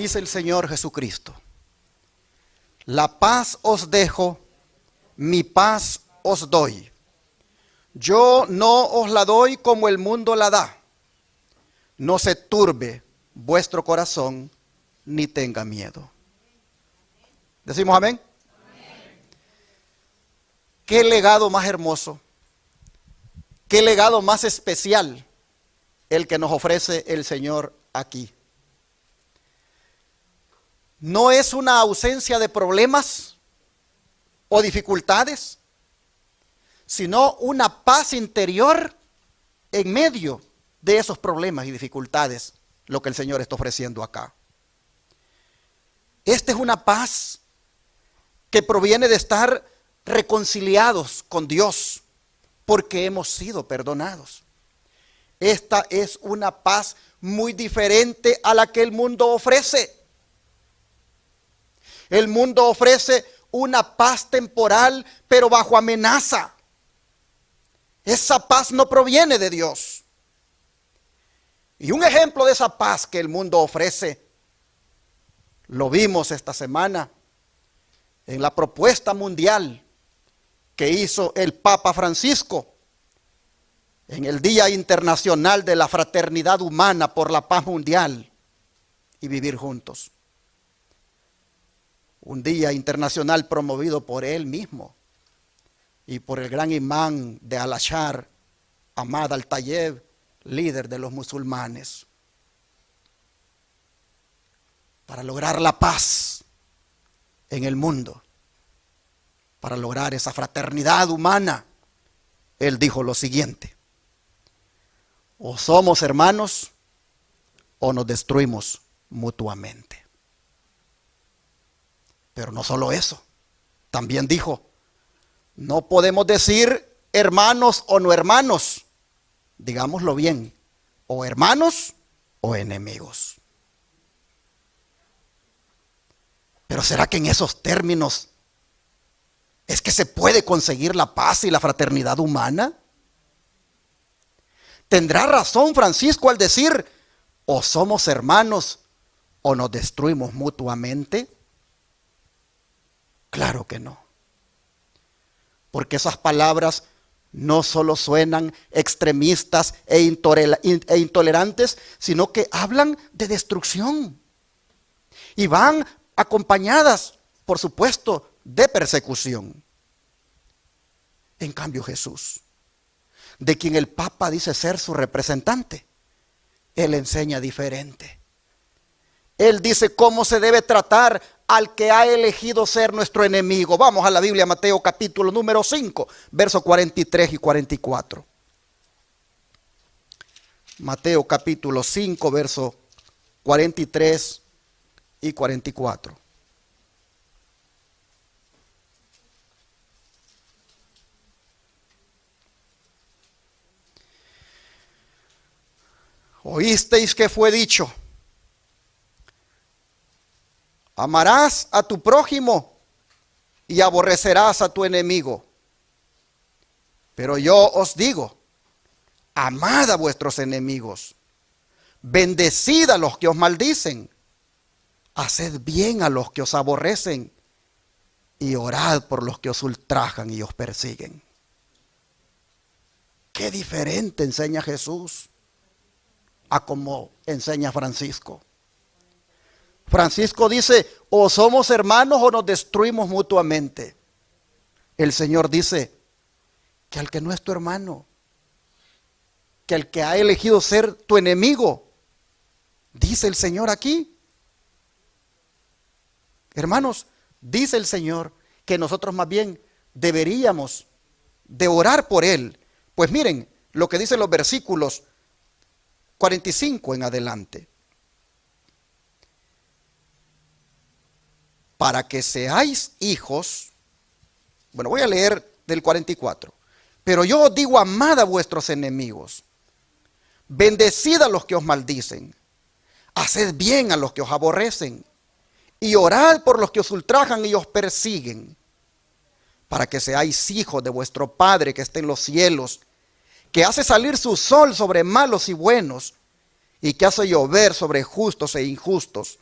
Dice el Señor Jesucristo: la paz os dejo, mi paz os doy. Yo no os la doy como el mundo la da. No se turbe vuestro corazón, ni tenga miedo. ¿Decimos amén? Qué legado más hermoso, qué legado más especial el que nos ofrece el Señor aquí. No es una ausencia de problemas o dificultades, sino una paz interior en medio de esos problemas y dificultades, lo que el Señor está ofreciendo acá. Esta es una paz que proviene de estar reconciliados con Dios, porque hemos sido perdonados. Esta es una paz muy diferente a la que el mundo ofrece. El mundo ofrece una paz temporal, pero bajo amenaza. Esa paz no proviene de Dios. Y un ejemplo de esa paz que el mundo ofrece, lo vimos esta semana en la propuesta mundial que hizo el Papa Francisco en el Día Internacional de la Fraternidad Humana por la Paz Mundial y Vivir Juntos. Un día internacional promovido por él mismo y por el gran imán de Al-Azhar, Ahmad Al-Tayeb, líder de los musulmanes, para lograr la paz en el mundo, para lograr esa fraternidad humana. Él dijo lo siguiente: o somos hermanos o nos destruimos mutuamente. Pero no solo eso, también dijo: no podemos decir hermanos o no hermanos, digámoslo bien, o hermanos o enemigos. Pero ¿será que en esos términos es que se puede conseguir la paz y la fraternidad humana? ¿Tendrá razón Francisco al decir: o somos hermanos o nos destruimos mutuamente? Claro que no. Porque esas palabras no solo suenan extremistas e intolerantes, sino que hablan de destrucción. Y van acompañadas, por supuesto, de persecución. En cambio Jesús, de quien el Papa dice ser su representante, Él enseña diferente. Él dice cómo se debe tratar al que ha elegido ser nuestro enemigo. Vamos a la Biblia, Mateo capítulo número 5, versos 43 y 44. Mateo capítulo 5, versos 43 y 44. Oísteis que fue dicho: amarás a tu prójimo y aborrecerás a tu enemigo. Pero yo os digo: amad a vuestros enemigos, bendecid a los que os maldicen, haced bien a los que os aborrecen y orad por los que os ultrajan y os persiguen. Qué diferente enseña Jesús a como enseña Francisco. Francisco dice: o somos hermanos o nos destruimos mutuamente. El Señor dice que al que no es tu hermano, que al que ha elegido ser tu enemigo, dice el Señor aquí. Hermanos, dice el Señor que nosotros más bien deberíamos de orar por él. Pues miren lo que dicen los versículos 45 en adelante. Para que seáis hijos. Bueno, voy a leer del 44. Pero yo os digo: amad a vuestros enemigos, bendecid a los que os maldicen, haced bien a los que os aborrecen, y orad por los que os ultrajan y os persiguen, para que seáis hijos de vuestro Padre que está en los cielos, que hace salir su sol sobre malos y buenos, y que hace llover sobre justos e injustos.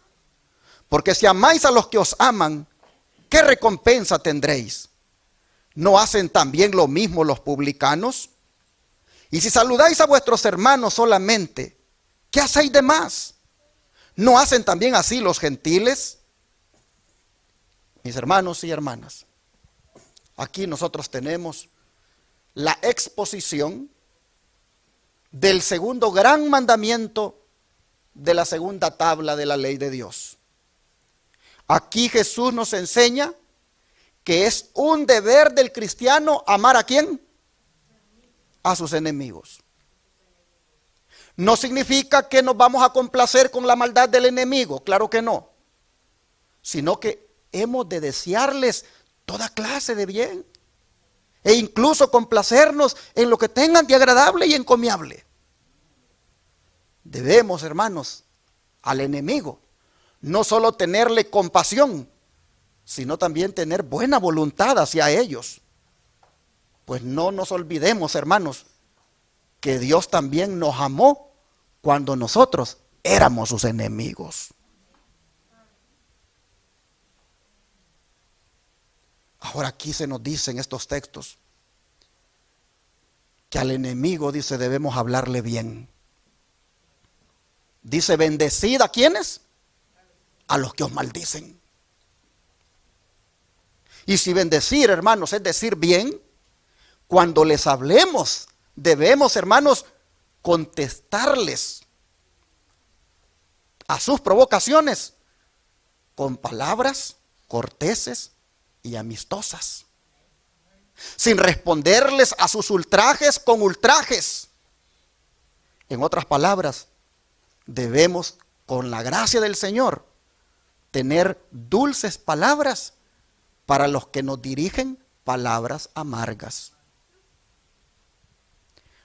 Porque si amáis a los que os aman, ¿qué recompensa tendréis? ¿No hacen también lo mismo los publicanos? Y si saludáis a vuestros hermanos solamente, ¿qué hacéis de más? ¿No hacen también así los gentiles? Mis hermanos y hermanas, aquí nosotros tenemos la exposición del segundo gran mandamiento de la segunda tabla de la ley de Dios. Aquí Jesús nos enseña que es un deber del cristiano amar ¿a quién? A sus enemigos. No significa que nos vamos a complacer con la maldad del enemigo, claro que no. Sino que hemos de desearles toda clase de bien. E incluso complacernos en lo que tengan de agradable y encomiable. Debemos, hermanos, al enemigo no solo tenerle compasión, sino también tener buena voluntad hacia ellos. Pues no nos olvidemos, hermanos, que Dios también nos amó cuando nosotros éramos sus enemigos. Ahora aquí se nos dice en estos textos que al enemigo, dice, debemos hablarle bien. Dice, bendecid ¿a quiénes? A los que os maldicen. Y si bendecir, hermanos, es decir bien, cuando les hablemos, debemos, hermanos, contestarles a sus provocaciones con palabras corteses y amistosas, sin responderles a sus ultrajes con ultrajes. En otras palabras, debemos, con la gracia del Señor, tener dulces palabras para los que nos dirigen palabras amargas.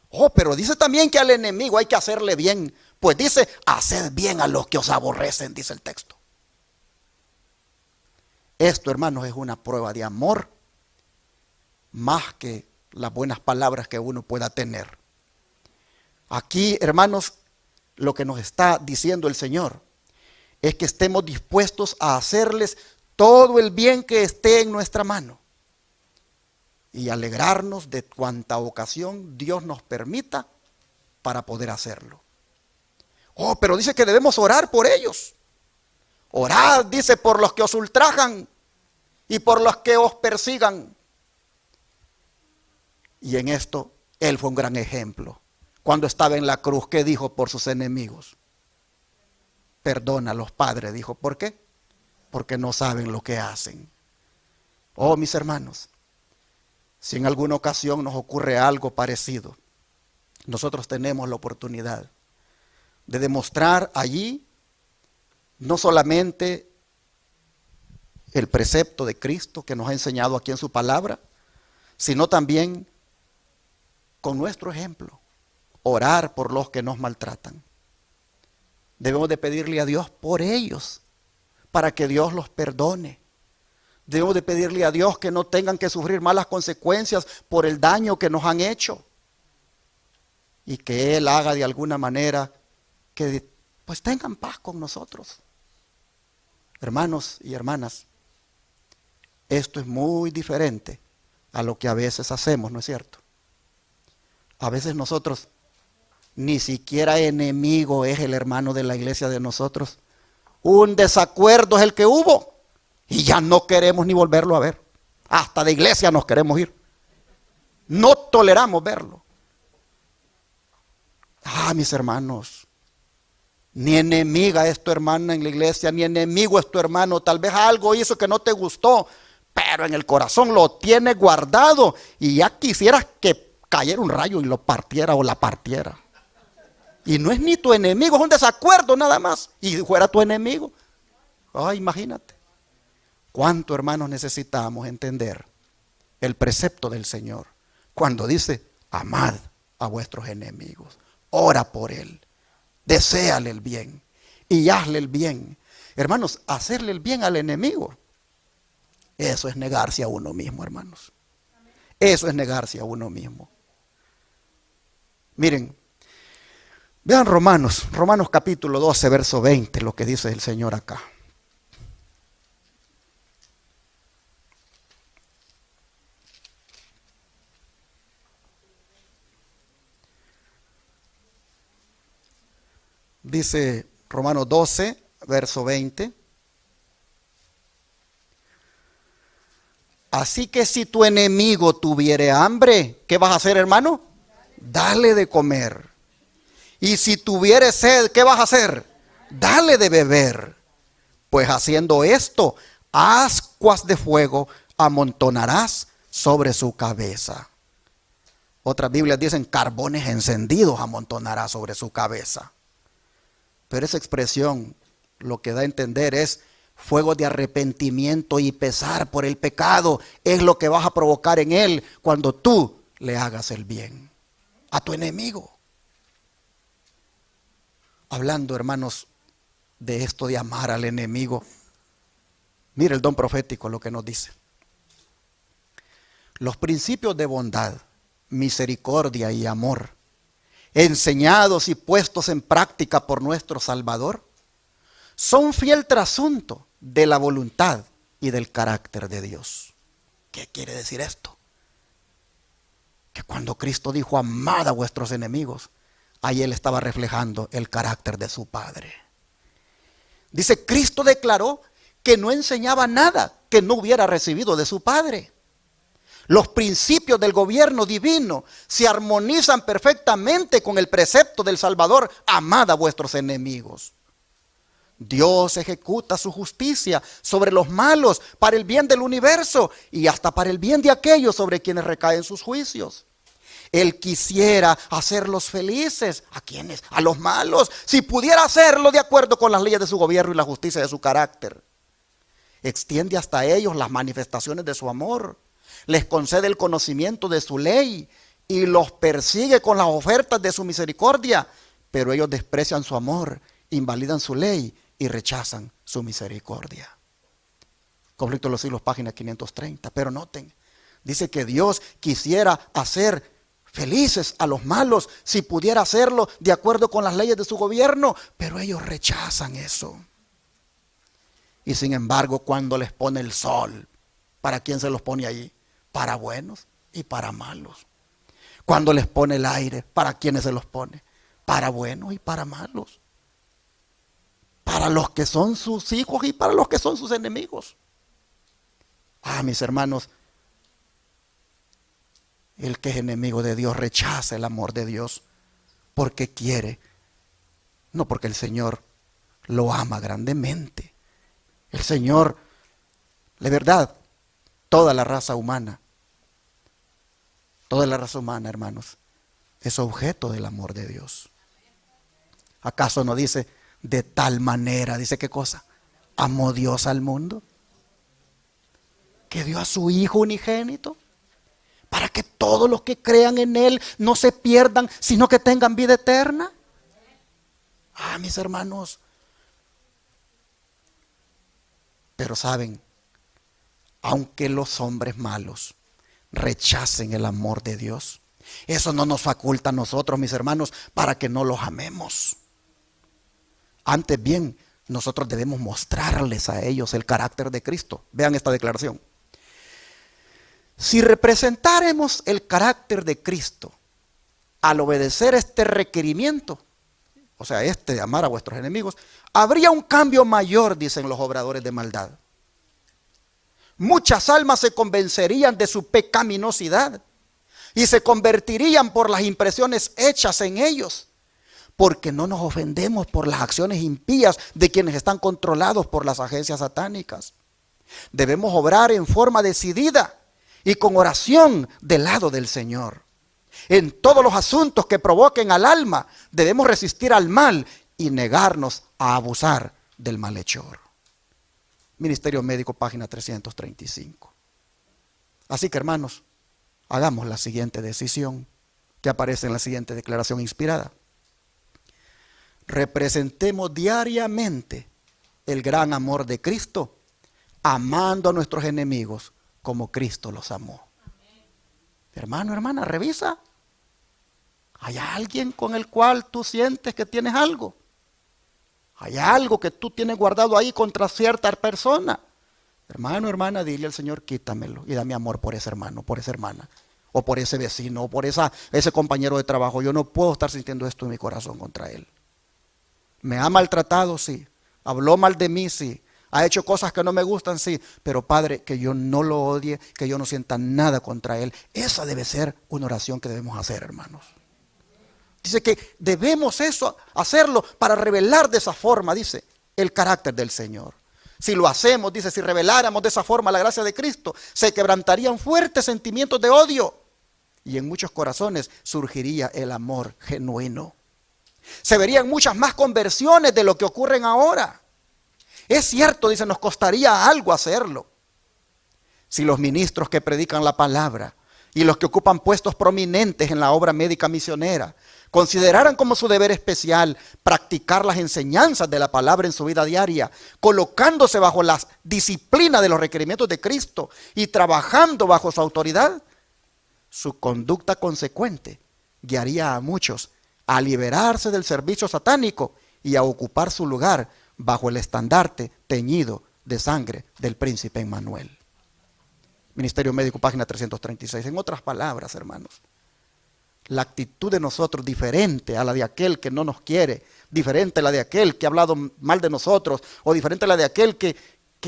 Oh, pero dice también que al enemigo hay que hacerle bien. Pues dice, haced bien a los que os aborrecen, dice el texto. Esto, hermanos, es una prueba de amor más que las buenas palabras que uno pueda tener. Aquí, hermanos, lo que nos está diciendo el Señor es que estemos dispuestos a hacerles todo el bien que esté en nuestra mano y alegrarnos de cuanta ocasión Dios nos permita para poder hacerlo. Oh, pero dice que debemos orar por ellos. Orad, dice, por los que os ultrajan y por los que os persigan. Y en esto Él fue un gran ejemplo. Cuando estaba en la cruz, ¿qué dijo por sus enemigos? Perdónalos, Padre, dijo. ¿Por qué? Porque no saben lo que hacen. Oh, mis hermanos, si en alguna ocasión nos ocurre algo parecido, nosotros tenemos la oportunidad de demostrar allí no solamente el precepto de Cristo que nos ha enseñado aquí en su palabra, sino también con nuestro ejemplo, orar por los que nos maltratan. Debemos de pedirle a Dios por ellos, para que Dios los perdone. Debemos de pedirle a Dios que no tengan que sufrir malas consecuencias por el daño que nos han hecho. Y que Él haga de alguna manera que pues tengan paz con nosotros. Hermanos y hermanas, esto es muy diferente a lo que a veces hacemos, ¿no es cierto? A veces nosotros, ni siquiera enemigo es el hermano de la iglesia de nosotros. Un desacuerdo es el que hubo y ya no queremos ni volverlo a ver. Hasta de iglesia nos queremos ir. No toleramos verlo. Mis hermanos, ni enemiga es tu hermana en la iglesia, ni enemigo es tu hermano. Tal vez algo hizo que no te gustó, pero en el corazón lo tienes guardado y ya quisieras que cayera un rayo y lo partiera o la partiera. Y no es ni tu enemigo, es un desacuerdo nada más. Y fuera tu enemigo. Imagínate. ¿Cuánto, hermanos, necesitamos entender el precepto del Señor? Cuando dice, amad a vuestros enemigos. Ora por él. Deséale el bien. Y hazle el bien. Hermanos, hacerle el bien al enemigo, eso es negarse a uno mismo, hermanos. Eso es negarse a uno mismo. Miren, vean Romanos capítulo 12, verso 20, lo que dice el Señor acá. Dice Romanos 12, verso 20. Así que si tu enemigo tuviere hambre, ¿qué vas a hacer, hermano? Dale de comer. Y si tuviere sed, ¿qué vas a hacer? Dale de beber. Pues haciendo esto, ascuas de fuego amontonarás sobre su cabeza. Otras Biblias dicen carbones encendidos amontonarás sobre su cabeza. Pero esa expresión lo que da a entender es fuego de arrepentimiento y pesar por el pecado. Es lo que vas a provocar en él cuando tú le hagas el bien a tu enemigo. Hablando, hermanos, de esto de amar al enemigo, mire el don profético lo que nos dice. Los principios de bondad, misericordia y amor, enseñados y puestos en práctica por nuestro Salvador, son fiel trasunto de la voluntad y del carácter de Dios. ¿Qué quiere decir esto? Que cuando Cristo dijo amad a vuestros enemigos, ahí Él estaba reflejando el carácter de su Padre. Dice, Cristo declaró que no enseñaba nada que no hubiera recibido de su Padre. Los principios del gobierno divino se armonizan perfectamente con el precepto del Salvador, amad a vuestros enemigos. Dios ejecuta su justicia sobre los malos para el bien del universo y hasta para el bien de aquellos sobre quienes recaen sus juicios. Él quisiera hacerlos felices. ¿A quiénes? A los malos. Si pudiera hacerlo de acuerdo con las leyes de su gobierno y la justicia de su carácter. Extiende hasta ellos las manifestaciones de su amor. Les concede el conocimiento de su ley y los persigue con las ofertas de su misericordia. Pero ellos desprecian su amor, invalidan su ley y rechazan su misericordia. Conflicto de los siglos, página 530. Pero noten, dice que Dios quisiera hacer felices a los malos si pudiera hacerlo de acuerdo con las leyes de su gobierno, pero ellos rechazan eso. Y sin embargo, cuando les pone el sol, ¿para quién se los pone allí? Para buenos y para malos. Cuando les pone el aire, ¿para quiénes se los pone? Para buenos y para malos. Para los que son sus hijos y para los que son sus enemigos. Mis hermanos, el que es enemigo de Dios rechaza el amor de Dios porque quiere, no porque el Señor lo ama grandemente. El Señor, de verdad, toda la raza humana, hermanos, es objeto del amor de Dios. ¿Acaso no dice de tal manera, dice qué cosa? Amó Dios al mundo, que dio a su Hijo unigénito, para que todos los que crean en Él no se pierdan, sino que tengan vida eterna. Mis hermanos. Pero saben, aunque los hombres malos rechacen el amor de Dios, eso no nos faculta a nosotros, mis hermanos, para que no los amemos. Antes bien, nosotros debemos mostrarles a ellos el carácter de Cristo. Vean esta declaración. Si representáramos el carácter de Cristo al obedecer este requerimiento, o sea, de amar a vuestros enemigos, habría un cambio mayor, dicen los obradores de maldad. Muchas almas se convencerían de su pecaminosidad y se convertirían por las impresiones hechas en ellos, porque no nos ofendemos por las acciones impías de quienes están controlados por las agencias satánicas. Debemos obrar en forma decidida y con oración del lado del Señor. En todos los asuntos que provoquen al alma, debemos resistir al mal y negarnos a abusar del malhechor. Ministerio Médico, página 335. Así que, hermanos, hagamos la siguiente decisión que aparece en la siguiente declaración inspirada. Representemos diariamente el gran amor de Cristo, amando a nuestros enemigos como Cristo los amó. Hermano, hermana, revisa. ¿Hay alguien con el cual tú sientes que tienes algo? ¿Hay algo que tú tienes guardado ahí contra cierta persona? Hermano, hermana, dile al Señor, quítamelo y dame amor por ese hermano, por esa hermana, o por ese vecino, o por ese compañero de trabajo. Yo no puedo estar sintiendo esto en mi corazón contra él. Me ha maltratado, sí. Habló mal de mí, sí. Ha hecho cosas que no me gustan, sí. Pero Padre, que yo no lo odie, que yo no sienta nada contra él. Esa debe ser una oración que debemos hacer, hermanos. Dice que debemos eso, hacerlo para revelar de esa forma, dice, el carácter del Señor. Si lo hacemos, dice, si reveláramos de esa forma la gracia de Cristo, se quebrantarían fuertes sentimientos de odio y en muchos corazones surgiría el amor genuino. Se verían muchas más conversiones de lo que ocurren ahora. Es cierto, dice, nos costaría algo hacerlo. Si los ministros que predican la palabra y los que ocupan puestos prominentes en la obra médica misionera consideraran como su deber especial practicar las enseñanzas de la palabra en su vida diaria, colocándose bajo la disciplina de los requerimientos de Cristo y trabajando bajo su autoridad, su conducta consecuente guiaría a muchos a liberarse del servicio satánico y a ocupar su lugar bajo el estandarte teñido de sangre del príncipe Emmanuel. Ministerio Médico, página 336. En otras palabras, hermanos, la actitud de nosotros diferente a la de aquel que no nos quiere, diferente a la de aquel que ha hablado mal de nosotros, o diferente a la de aquel que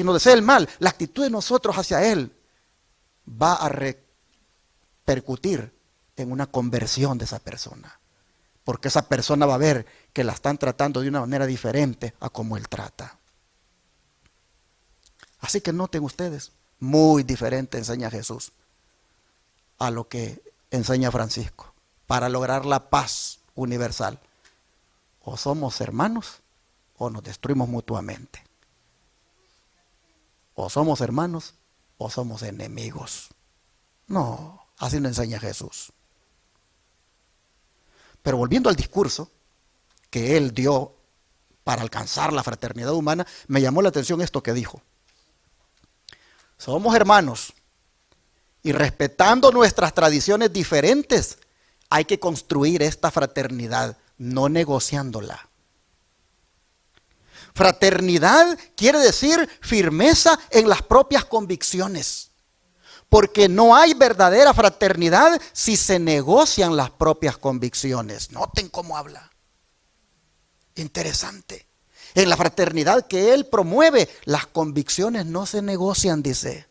nos desea el mal, la actitud de nosotros hacia él va a repercutir en una conversión de esa persona. Porque esa persona va a ver que la están tratando de una manera diferente a como él trata. Así que noten ustedes, muy diferente enseña Jesús a lo que enseña Francisco, para lograr la paz universal. O somos hermanos o nos destruimos mutuamente. O somos hermanos o somos enemigos. No, así no enseña Jesús. Pero volviendo al discurso que él dio para alcanzar la fraternidad humana, me llamó la atención esto que dijo. Somos hermanos y respetando nuestras tradiciones diferentes, hay que construir esta fraternidad, no negociándola. Fraternidad quiere decir firmeza en las propias convicciones. Porque no hay verdadera fraternidad si se negocian las propias convicciones. Noten cómo habla. Interesante. En la fraternidad que él promueve, las convicciones no se negocian, dice.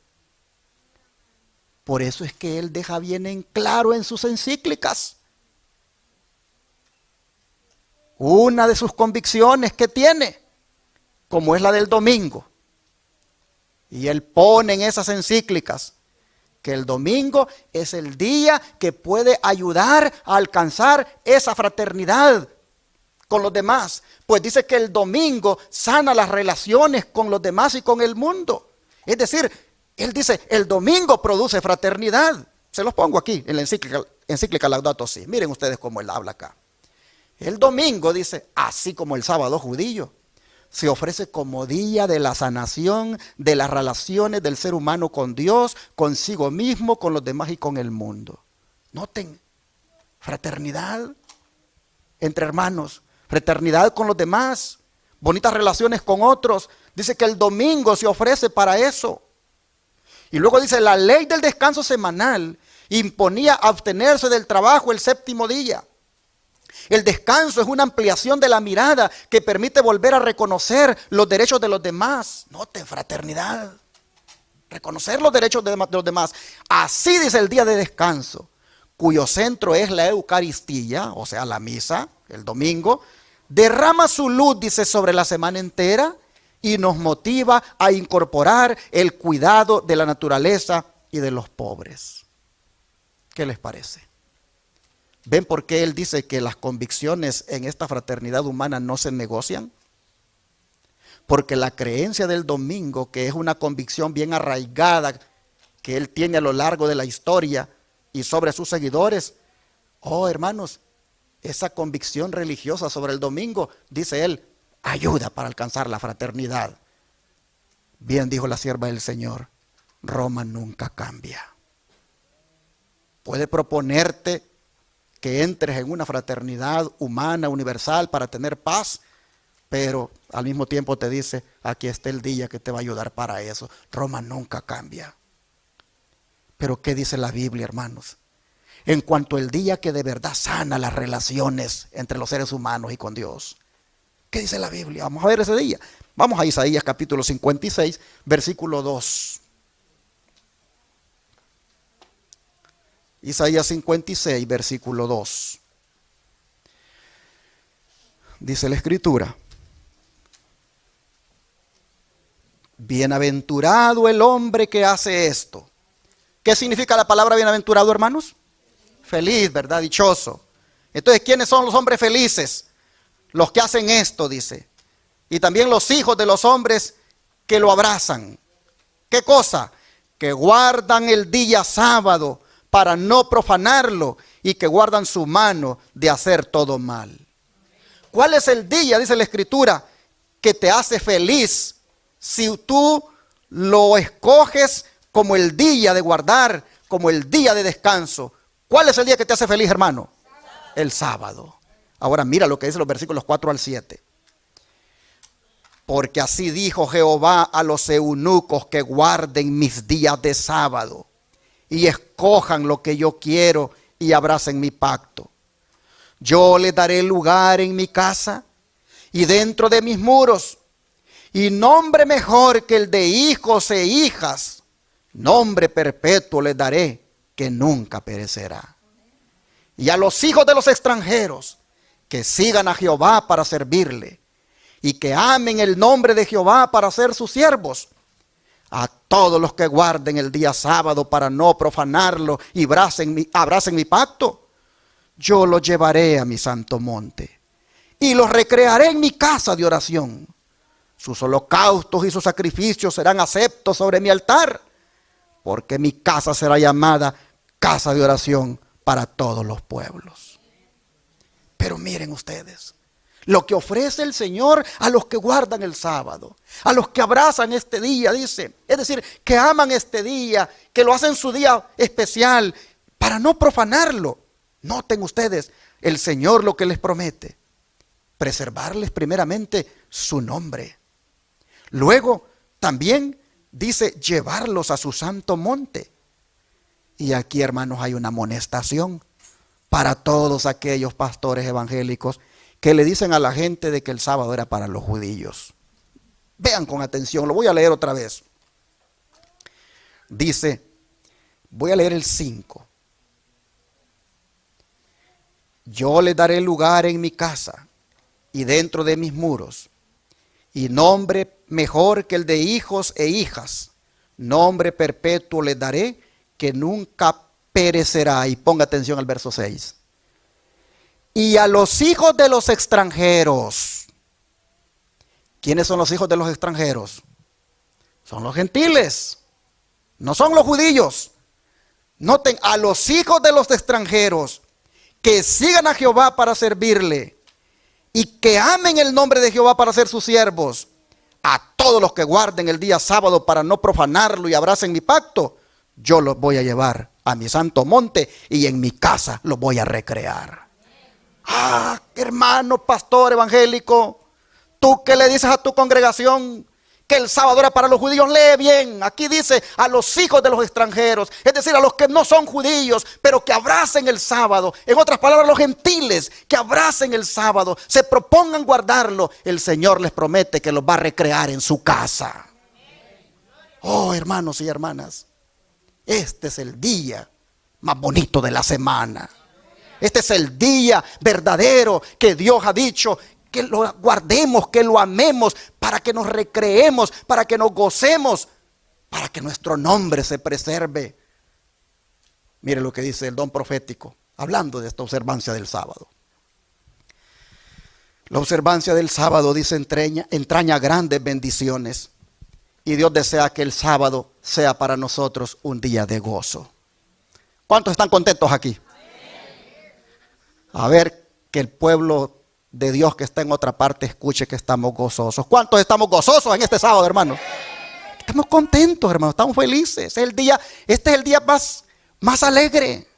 Por eso es que él deja bien en claro en sus encíclicas. Una de sus convicciones que tiene, como es la del domingo. Y él pone en esas encíclicas que el domingo es el día que puede ayudar a alcanzar esa fraternidad con los demás. Pues dice que el domingo sana las relaciones con los demás y con el mundo. Es decir, él dice, el domingo produce fraternidad. Se los pongo aquí en la encíclica Laudato Si. Miren ustedes cómo él habla acá. El domingo, dice, así como el sábado judío, se ofrece como día de la sanación de las relaciones del ser humano con Dios, consigo mismo, con los demás y con el mundo. Noten, fraternidad entre hermanos, fraternidad con los demás, bonitas relaciones con otros. Dice que el domingo se ofrece para eso. Y luego dice, la ley del descanso semanal imponía abstenerse del trabajo el séptimo día. El descanso es una ampliación de la mirada que permite volver a reconocer los derechos de los demás. Noten, fraternidad. Reconocer los derechos de los demás. Así dice el día de descanso, cuyo centro es la Eucaristía, o sea, la misa, el domingo. Derrama su luz, dice, sobre la semana entera y nos motiva a incorporar el cuidado de la naturaleza y de los pobres. ¿Qué les parece? ¿Ven por qué él dice que las convicciones en esta fraternidad humana no se negocian? Porque la creencia del domingo, que es una convicción bien arraigada que él tiene a lo largo de la historia y sobre sus seguidores, oh hermanos, esa convicción religiosa sobre el domingo, dice él, ayuda para alcanzar la fraternidad. Bien dijo la sierva del Señor, Roma nunca cambia. Puede proponerte que entres en una fraternidad humana, universal, para tener paz, pero al mismo tiempo te dice, aquí está el día que te va a ayudar para eso. Roma nunca cambia. Pero ¿qué dice la Biblia, hermanos? En cuanto al día que de verdad sana las relaciones entre los seres humanos y con Dios. ¿Qué dice la Biblia? Vamos a ver ese día. Vamos a Isaías capítulo 56, versículo 2. Isaías 56, versículo 2. Dice la Escritura: bienaventurado el hombre que hace esto. ¿Qué significa la palabra bienaventurado, hermanos? Feliz, ¿verdad? Dichoso. Entonces, ¿quiénes son los hombres felices? Los que hacen esto, dice. Y también los hijos de los hombres que lo abrazan. ¿Qué cosa? Que guardan el día sábado para no profanarlo y que guardan su mano de hacer todo mal. ¿Cuál es el día, dice la Escritura, que te hace feliz si tú lo escoges como el día de guardar, como el día de descanso? ¿Cuál es el día que te hace feliz, hermano? El sábado. Ahora mira lo que dice los versículos 4 al 7. Porque así dijo Jehová a los eunucos que guarden mis días de sábado y escojan lo que yo quiero y abracen mi pacto. Yo les daré lugar en mi casa y dentro de mis muros, y nombre mejor que el de hijos e hijas, nombre perpetuo les daré que nunca perecerá. Y a los hijos de los extranjeros que sigan a Jehová para servirle y que amen el nombre de Jehová para ser sus siervos. A todos los que guarden el día sábado para no profanarlo y abracen mi pacto, yo los llevaré a mi santo monte y los recrearé en mi casa de oración. Sus holocaustos y sus sacrificios serán aceptos sobre mi altar, porque mi casa será llamada casa de oración para todos los pueblos. Pero miren ustedes, lo que ofrece el Señor a los que guardan el sábado, a los que abrazan este día, dice, es decir, que aman este día, que lo hacen su día especial para no profanarlo. Noten ustedes, el Señor lo que les promete: preservarles primeramente su nombre. Luego también dice llevarlos a su santo monte. Y aquí, hermanos, hay una amonestación para todos aquellos pastores evangélicos que le dicen a la gente de que el sábado era para los judíos. Vean con atención, lo voy a leer otra vez. Dice, voy a leer el 5. Yo les daré lugar en mi casa y dentro de mis muros, y nombre mejor que el de hijos e hijas, nombre perpetuo les daré que nunca perecerá. Y ponga atención al verso 6. Y a los hijos de los extranjeros. ¿Quiénes son los hijos de los extranjeros? Son los gentiles, no son los judíos. Noten, a los hijos de los extranjeros que sigan a Jehová para servirle y que amen el nombre de Jehová para ser sus siervos, a todos los que guarden el día sábado para no profanarlo y abracen mi pacto, yo los voy a llevar a mi santo monte y en mi casa los voy a recrear. Ah, hermano pastor evangélico, tú que le dices a tu congregación que el sábado era para los judíos, lee bien. Aquí dice a los hijos de los extranjeros, es decir, a los que no son judíos, pero que abracen el sábado. En otras palabras, los gentiles que abracen el sábado, se propongan guardarlo. El Señor les promete que los va a recrear en su casa. Oh, hermanos y hermanas, este es el día más bonito de la semana. Este es el día verdadero que Dios ha dicho que lo guardemos, que lo amemos, para que nos recreemos, para que nos gocemos, para que nuestro nombre se preserve. Mire lo que dice el don profético, hablando de esta observancia del sábado. La observancia del sábado, dice, entraña grandes bendiciones. Y Dios desea que el sábado sea para nosotros un día de gozo. ¿Cuántos están contentos aquí? A ver, que el pueblo de Dios que está en otra parte escuche que estamos gozosos. ¿Cuántos estamos gozosos en este sábado, hermanos? Estamos contentos, hermanos, estamos felices. Este es el día más alegre.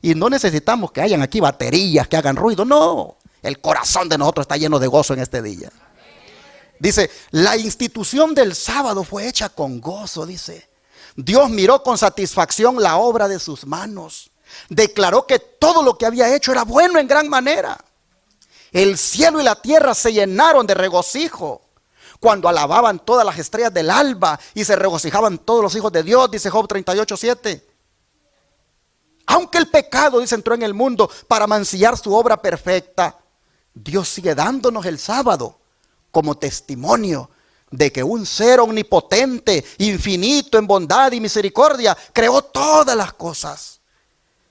Y no necesitamos que hayan aquí baterías que hagan ruido. No, el corazón de nosotros está lleno de gozo en este día. Dice, la institución del sábado fue hecha con gozo, dice. Dios miró con satisfacción la obra de sus manos. Declaró que todo lo que había hecho era bueno en gran manera. El cielo y la tierra se llenaron de regocijo cuando alababan todas las estrellas del alba y se regocijaban todos los hijos de Dios, dice Job 38:7. Aunque el pecado, dice, entró en el mundo para mancillar su obra perfecta, Dios sigue dándonos el sábado como testimonio de que un ser omnipotente, infinito en bondad y misericordia, creó todas las cosas.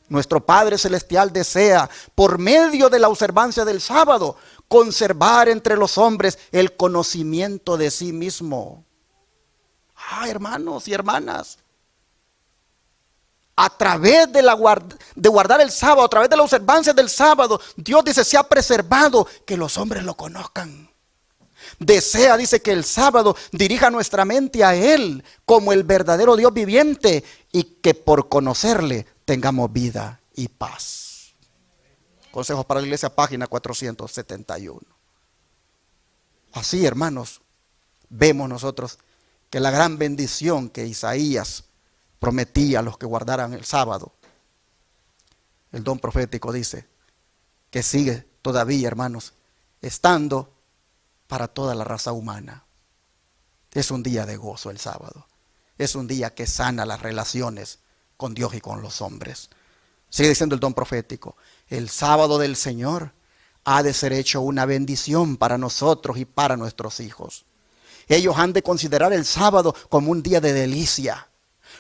Nuestro Padre Celestial desea, por medio de la observancia del sábado, conservar entre los hombres el conocimiento de sí mismo. Hermanos y hermanas, a través de guardar el sábado, a través de la observancia del sábado, Dios dice, se ha preservado que los hombres lo conozcan. Desea, dice, que el sábado dirija nuestra mente a Él como el verdadero Dios viviente y que por conocerle tengamos vida y paz. Consejos para la Iglesia, página 471. Así, hermanos, vemos nosotros que la gran bendición que Isaías prometía a los que guardaran el sábado, el don profético dice que sigue todavía, hermanos, estando para toda la raza humana. Es un día de gozo el sábado. Es un día que sana las relaciones con Dios y con los hombres. Sigue diciendo el don profético, el sábado del Señor ha de ser hecho una bendición para nosotros y para nuestros hijos. Ellos han de considerar el sábado como un día de delicia,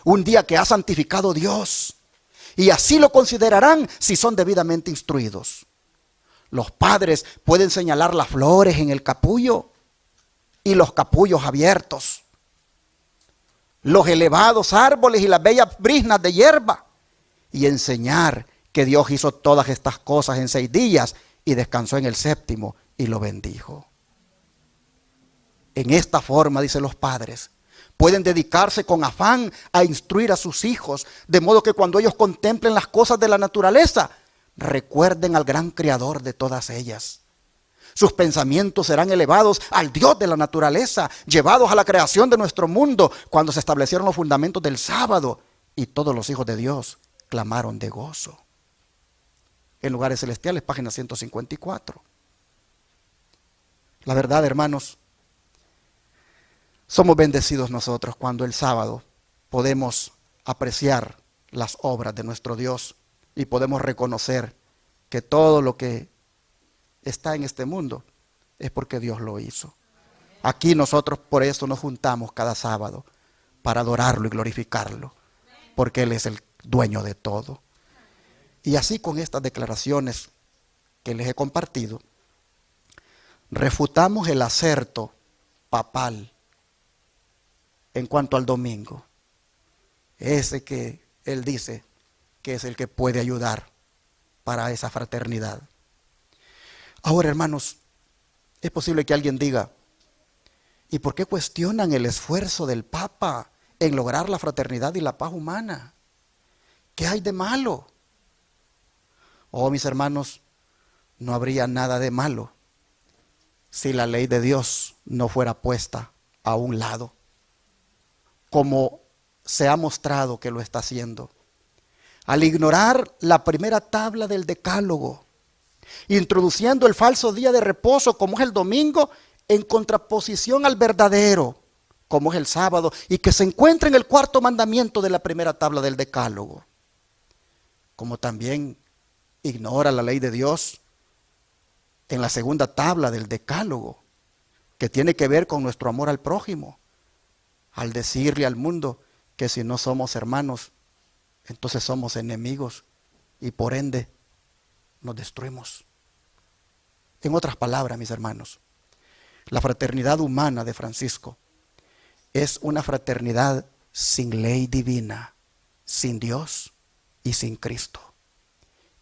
un día que ha santificado Dios. Y así lo considerarán si son debidamente instruidos. Los padres pueden señalar las flores en el capullo y los capullos abiertos, los elevados árboles y las bellas briznas de hierba, y enseñar que Dios hizo todas estas cosas en 6 días y descansó en el 7º y lo bendijo. En esta forma, dicen los padres, pueden dedicarse con afán a instruir a sus hijos, de modo que cuando ellos contemplen las cosas de la naturaleza, recuerden al gran creador de todas ellas. Sus pensamientos serán elevados al Dios de la naturaleza, llevados a la creación de nuestro mundo, cuando se establecieron los fundamentos del sábado, y todos los hijos de Dios clamaron de gozo. En Lugares Celestiales, página 154. La verdad, hermanos, somos bendecidos nosotros cuando el sábado podemos apreciar las obras de nuestro Dios y podemos reconocer que todo lo que está en este mundo es porque Dios lo hizo. Aquí nosotros por eso nos juntamos cada sábado para adorarlo y glorificarlo, porque Él es el dueño de todo. Y así, con estas declaraciones que les he compartido, refutamos el aserto papal en cuanto al domingo, ese que Él dice que es el que puede ayudar para esa fraternidad. Ahora, hermanos, es posible que alguien diga, ¿y por qué cuestionan el esfuerzo del Papa en lograr la fraternidad y la paz humana? ¿Qué hay de malo? Oh, mis hermanos, no habría nada de malo si la ley de Dios no fuera puesta a un lado, como se ha mostrado que lo está haciendo. Al ignorar la primera tabla del decálogo, introduciendo el falso día de reposo como es el domingo, en contraposición al verdadero como es el sábado, y que se encuentra en el 4º mandamiento de la primera tabla del decálogo. Como también ignora la ley de Dios en la 2ª tabla del decálogo, que tiene que ver con nuestro amor al prójimo, al decirle al mundo que si no somos hermanos, entonces somos enemigos y por ende nos destruimos. En otras palabras, mis hermanos, la fraternidad humana de Francisco es una fraternidad sin ley divina, sin Dios y sin Cristo.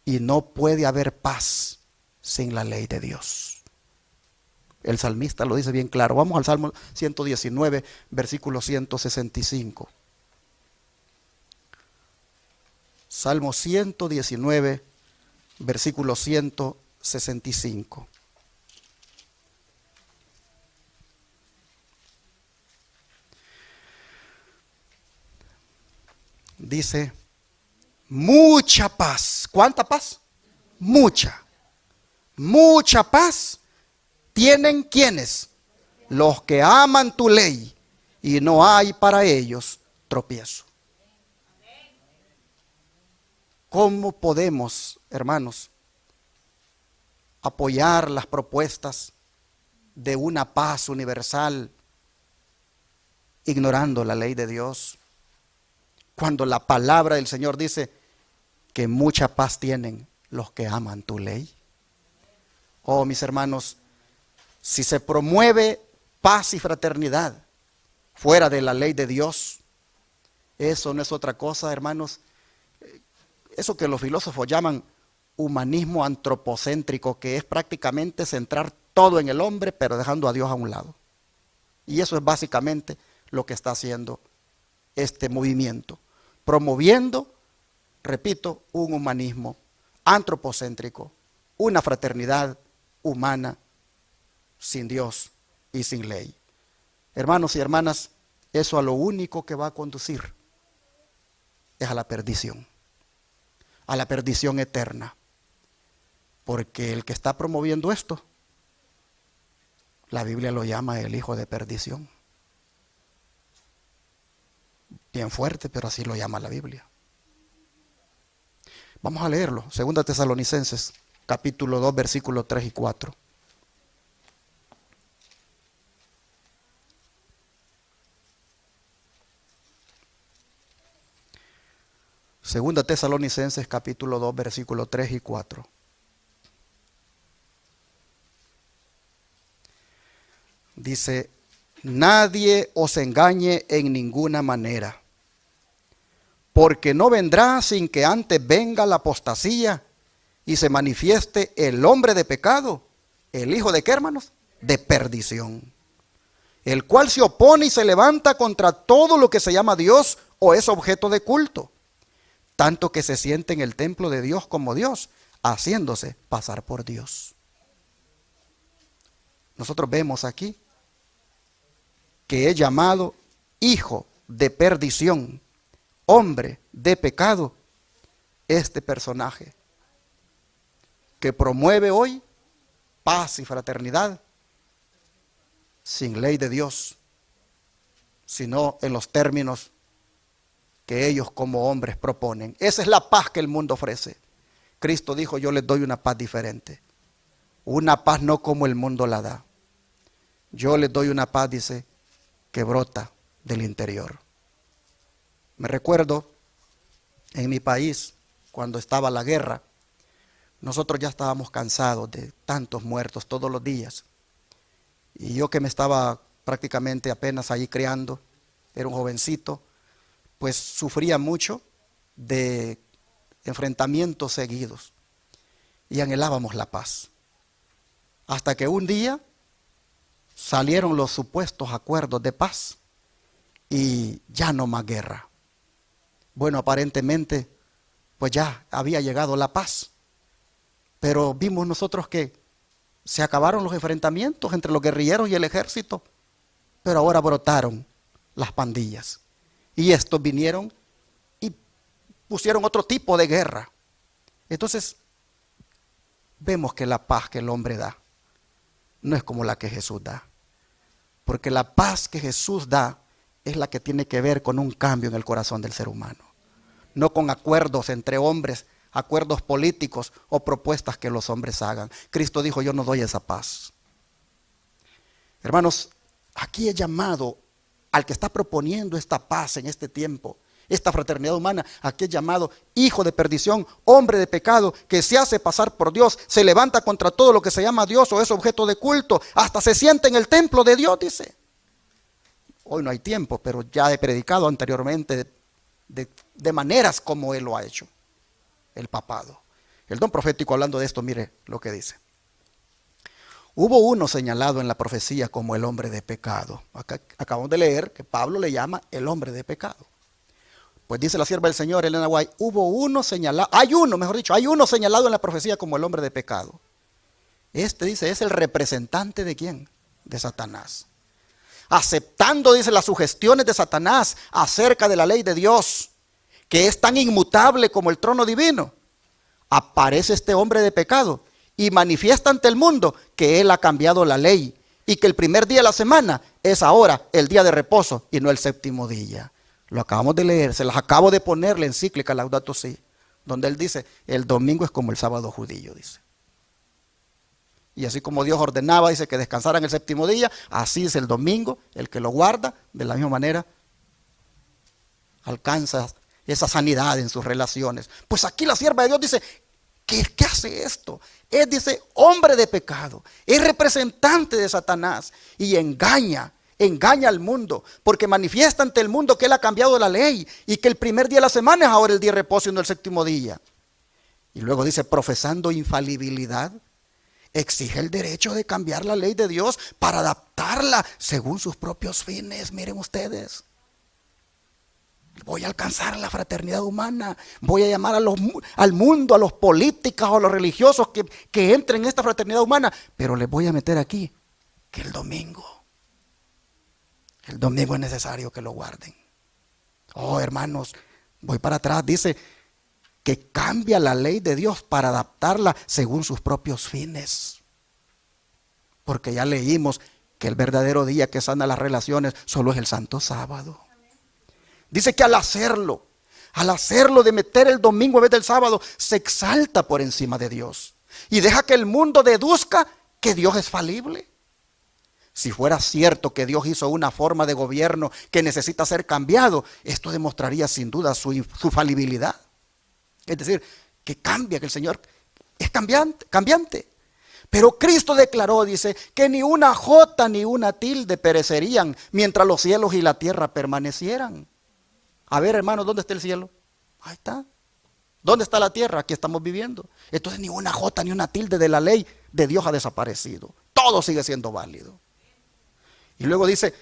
Y no puede haber paz sin la ley de Dios. El salmista lo dice bien claro. Vamos al Salmo 119, versículo 165. Salmo 119, versículo 165. Dice, mucha paz. ¿Cuánta paz? Mucha. mucha paz tienen quienes, los que aman tu ley, y no hay para ellos tropiezo. ¿Cómo podemos, hermanos, apoyar las propuestas de una paz universal ignorando la ley de Dios, cuando la palabra del Señor dice que mucha paz tienen los que aman tu ley? Oh, mis hermanos, si se promueve paz y fraternidad fuera de la ley de Dios, eso no es otra cosa, hermanos, eso que los filósofos llaman humanismo antropocéntrico, que es prácticamente centrar todo en el hombre, pero dejando a Dios a un lado. Y eso es básicamente lo que está haciendo este movimiento, promoviendo, repito, un humanismo antropocéntrico, una fraternidad humana sin Dios y sin ley. Hermanos y hermanas, eso a lo único que va a conducir es a la perdición eterna. Porque el que está promoviendo esto, la Biblia lo llama el hijo de perdición. Bien fuerte, pero así lo llama la Biblia. Vamos a leerlo. 2 Tesalonicenses, capítulo 2, versículos 3 y 4. Segunda Tesalonicenses, capítulo 2, versículos 3 y 4. Dice: nadie os engañe en ninguna manera, porque no vendrá sin que antes venga la apostasía y se manifieste el hombre de pecado, el hijo de ¿qué, hermanos? De perdición, el cual se opone y se levanta contra todo lo que se llama Dios o es objeto de culto, tanto que se siente en el templo de Dios como Dios, haciéndose pasar por Dios. Nosotros vemos aquí que es llamado hijo de perdición, hombre de pecado, este personaje que promueve hoy paz y fraternidad sin ley de Dios, sino en los términos que ellos como hombres proponen. Esa es la paz que el mundo ofrece. Cristo dijo: yo les doy una paz diferente, una paz no como el mundo la da. Yo les doy una paz, dice, que brota del interior. Me recuerdo en mi país, cuando estaba la guerra, nosotros ya estábamos cansados de tantos muertos todos los días. Y yo, que me estaba prácticamente apenas ahí criando, era un jovencito, pues sufría mucho de enfrentamientos seguidos y anhelábamos la paz. Hasta que un día salieron los supuestos acuerdos de paz y ya no más guerra. Bueno, aparentemente pues ya había llegado la paz, pero vimos nosotros que se acabaron los enfrentamientos entre los guerrilleros y el ejército, pero ahora brotaron las pandillas y estos vinieron y pusieron otro tipo de guerra. Entonces vemos que la paz que el hombre da no es como la que Jesús da, porque la paz que Jesús da es la que tiene que ver con un cambio en el corazón del ser humano, no con acuerdos entre hombres, acuerdos políticos o propuestas que los hombres hagan. Cristo dijo: yo no doy esa paz. Hermanos, aquí es llamado al que está proponiendo esta paz en este tiempo, esta fraternidad humana, aquí es llamado hijo de perdición, hombre de pecado, que se hace pasar por Dios, se levanta contra todo lo que se llama Dios o es objeto de culto, hasta se sienta en el templo de Dios, dice. Hoy no hay tiempo, pero ya he predicado anteriormente de maneras como él lo ha hecho, el papado. El don profético, hablando de esto, mire lo que dice: hubo uno señalado en la profecía como el hombre de pecado. Acá acabamos de leer que Pablo le llama el hombre de pecado. Pues dice la sierva del Señor, Elena White, hay uno señalado en la profecía como el hombre de pecado. Este, dice, es el representante ¿de quién? De Satanás. Aceptando, dice, las sugestiones de Satanás acerca de la ley de Dios, que es tan inmutable como el trono divino. Aparece este hombre de pecado y manifiesta ante el mundo que Él ha cambiado la ley y que el primer día de la semana es ahora el día de reposo y no el séptimo día. Lo acabamos de leer, se las acabo de poner la encíclica Laudato Si, donde Él dice, el domingo es como el sábado judío, dice. Y así como Dios ordenaba, dice, que descansaran el séptimo día, así es el domingo, el que lo guarda, de la misma manera, alcanza esa sanidad en sus relaciones. Pues aquí la sierva de Dios dice, ¿qué hace esto? Es, dice, hombre de pecado, es representante de Satanás y engaña al mundo, porque manifiesta ante el mundo que Él ha cambiado la ley y que el primer día de la semana es ahora el día de reposo y no el séptimo día. Y luego dice, profesando infalibilidad, exige el derecho de cambiar la ley de Dios para adaptarla según sus propios fines. Miren ustedes. Voy a alcanzar la fraternidad humana. Voy a llamar al mundo, a los políticos o a los religiosos que entren en esta fraternidad humana. Pero les voy a meter aquí que el domingo es necesario que lo guarden. Oh, hermanos, voy para atrás. Dice que cambia la ley de Dios para adaptarla según sus propios fines. Porque ya leímos que el verdadero día que sana las relaciones solo es el santo sábado. Dice que al hacerlo de meter el domingo en vez del sábado, se exalta por encima de Dios y deja que el mundo deduzca que Dios es falible. Si fuera cierto que Dios hizo una forma de gobierno que necesita ser cambiado, esto demostraría sin duda su falibilidad. Es decir, que cambia, que el Señor es cambiante. Pero Cristo declaró, dice, que ni una jota ni una tilde perecerían mientras los cielos y la tierra permanecieran. A ver, hermanos, ¿dónde está el cielo? Ahí está. ¿Dónde está la tierra? Aquí estamos viviendo. Entonces ni una jota ni una tilde de la ley de Dios ha desaparecido. Todo sigue siendo válido. Y luego dice,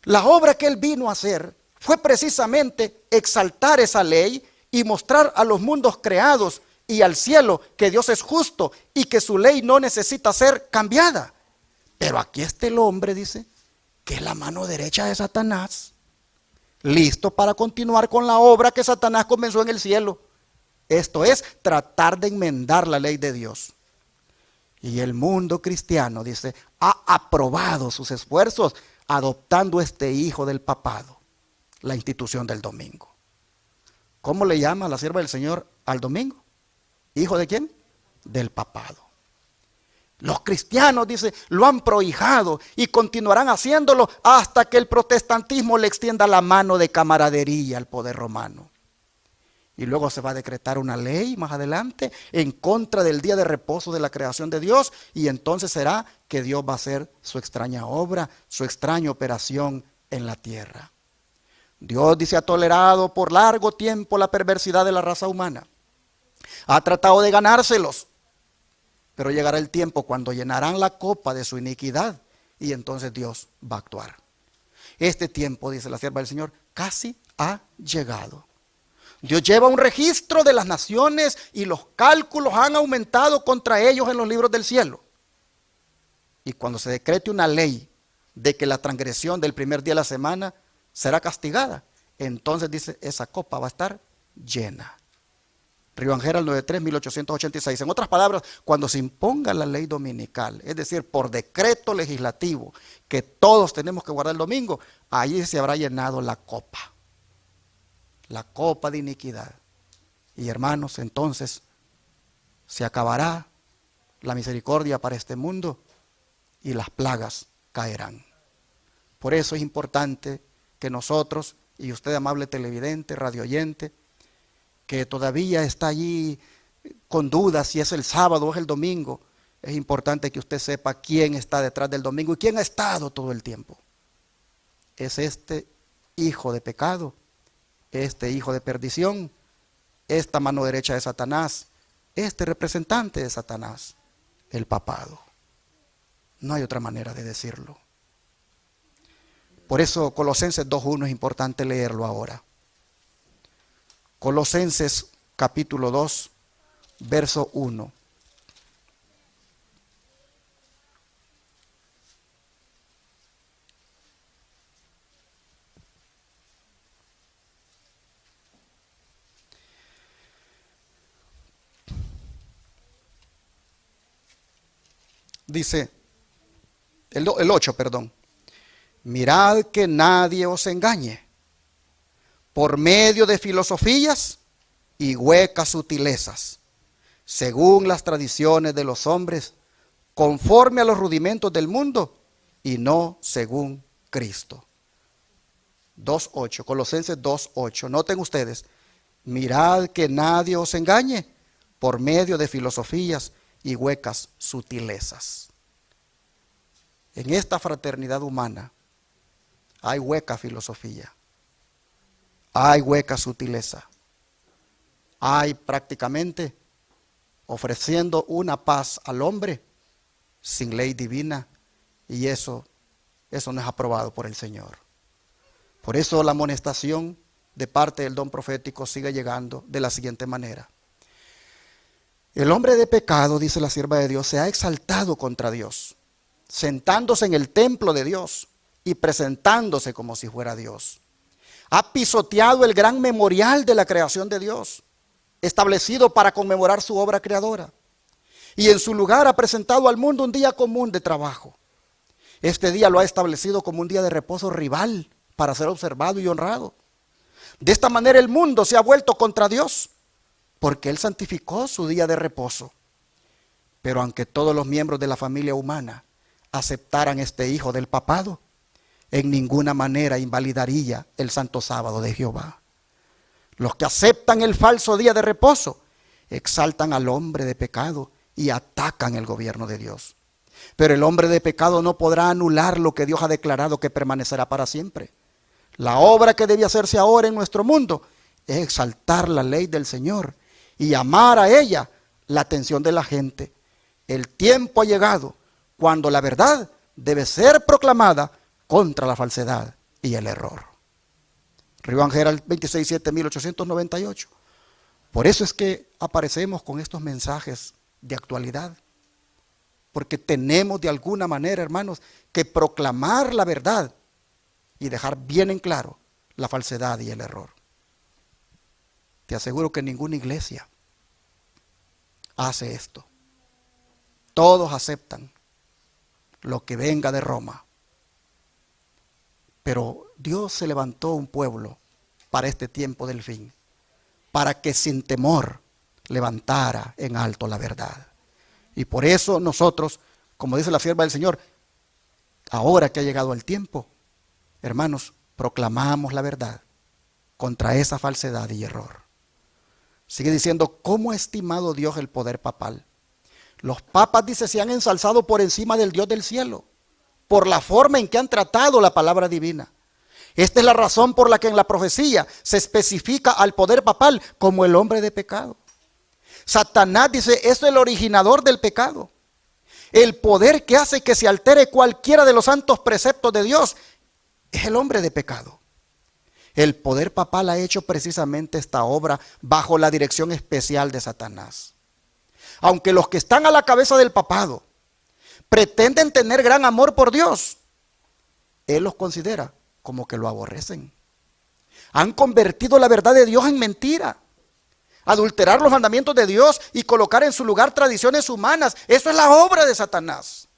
la obra que Él vino a hacer fue precisamente exaltar esa ley y mostrar a los mundos creados y al cielo que Dios es justo y que su ley no necesita ser cambiada. Pero aquí está el hombre, dice, que es la mano derecha de Satanás, listo para continuar con la obra que Satanás comenzó en el cielo. Esto es, tratar de enmendar la ley de Dios. Y el mundo cristiano, dice, ha aprobado sus esfuerzos adoptando este hijo del papado, la institución del domingo. ¿Cómo le llama la sierva del Señor al domingo? ¿Hijo de quién? Del papado. Los cristianos, dice, lo han prohijado y continuarán haciéndolo hasta que el protestantismo le extienda la mano de camaradería al poder romano. Y luego se va a decretar una ley más adelante en contra del día de reposo de la creación de Dios. Y entonces será que Dios va a hacer su extraña obra, su extraña operación en la tierra. Dios, dice, ha tolerado por largo tiempo la perversidad de la raza humana. Ha tratado de ganárselos. Pero llegará el tiempo cuando llenarán la copa de su iniquidad. Y entonces Dios va a actuar. Este tiempo, dice la sierva del Señor, casi ha llegado. Dios lleva un registro de las naciones y los cálculos han aumentado contra ellos en los libros del cielo. Y cuando se decrete una ley de que la transgresión del primer día de la semana será castigada, entonces dice, esa copa va a estar llena. Río Angera, 93-1886. En otras palabras, cuando se imponga la ley dominical, es decir, por decreto legislativo, que todos tenemos que guardar el domingo, ahí se habrá llenado la copa de iniquidad. Y hermanos, entonces se acabará la misericordia para este mundo y las plagas caerán. Por eso es importante que nosotros, y usted, amable televidente, radioyente, que todavía está allí con dudas si es el sábado o es el domingo, es importante que usted sepa quién está detrás del domingo y quién ha estado todo el tiempo. Es este hijo de pecado, este hijo de perdición, esta mano derecha de Satanás, este representante de Satanás, el papado. No hay otra manera de decirlo. Por eso Colosenses 2:1 es importante leerlo ahora. Colosenses capítulo 2, verso 1. Dice, el 8, perdón. Mirad que nadie os engañe por medio de filosofías y huecas sutilezas, según las tradiciones de los hombres, conforme a los rudimentos del mundo y no según Cristo. 2:8, Colosenses 2:8. Noten ustedes, mirad que nadie os engañe por medio de filosofías y huecas sutilezas. En esta fraternidad humana hay hueca filosofía, hay hueca sutileza, hay prácticamente ofreciendo una paz al hombre sin ley divina, y eso no es aprobado por el Señor. Por eso la amonestación de parte del don profético sigue llegando de la siguiente manera. El hombre de pecado, dice la sierva de Dios, se ha exaltado contra Dios, sentándose en el templo de Dios y presentándose como si fuera Dios. Ha pisoteado el gran memorial de la creación de Dios, establecido para conmemorar su obra creadora. Y en su lugar ha presentado al mundo un día común de trabajo. Este día lo ha establecido como un día de reposo rival para ser observado y honrado. De esta manera el mundo se ha vuelto contra Dios, porque Él santificó su día de reposo. Pero aunque todos los miembros de la familia humana aceptaran este hijo del papado, en ninguna manera invalidaría el santo sábado de Jehová. Los que aceptan el falso día de reposo exaltan al hombre de pecado y atacan el gobierno de Dios. Pero el hombre de pecado no podrá anular lo que Dios ha declarado que permanecerá para siempre. La obra que debe hacerse ahora en nuestro mundo es exaltar la ley del Señor y llamar a ella la atención de la gente. El tiempo ha llegado cuando la verdad debe ser proclamada contra la falsedad y el error. Riván Herald 26.7, 1898. Por eso es que aparecemos con estos mensajes de actualidad. Porque tenemos de alguna manera, hermanos, que proclamar la verdad y dejar bien en claro la falsedad y el error. Te aseguro que ninguna iglesia hace esto. Todos aceptan lo que venga de Roma. Pero Dios se levantó un pueblo para este tiempo del fin, para que sin temor levantara en alto la verdad. Y por eso nosotros, como dice la sierva del Señor, ahora que ha llegado el tiempo, hermanos, proclamamos la verdad contra esa falsedad y error. Sigue diciendo, ¿cómo ha estimado Dios el poder papal? Los papas, dice, se han ensalzado por encima del Dios del cielo, por la forma en que han tratado la palabra divina. Esta es la razón por la que en la profecía se especifica al poder papal como el hombre de pecado. Satanás, dice, es el originador del pecado. El poder que hace que se altere cualquiera de los santos preceptos de Dios es el hombre de pecado. El poder papal ha hecho precisamente esta obra bajo la dirección especial de Satanás. Aunque los que están a la cabeza del papado pretenden tener gran amor por Dios, Él los considera como que lo aborrecen. Han convertido la verdad de Dios en mentira. Adulterar los mandamientos de Dios y colocar en su lugar tradiciones humanas, eso es la obra de Satanás.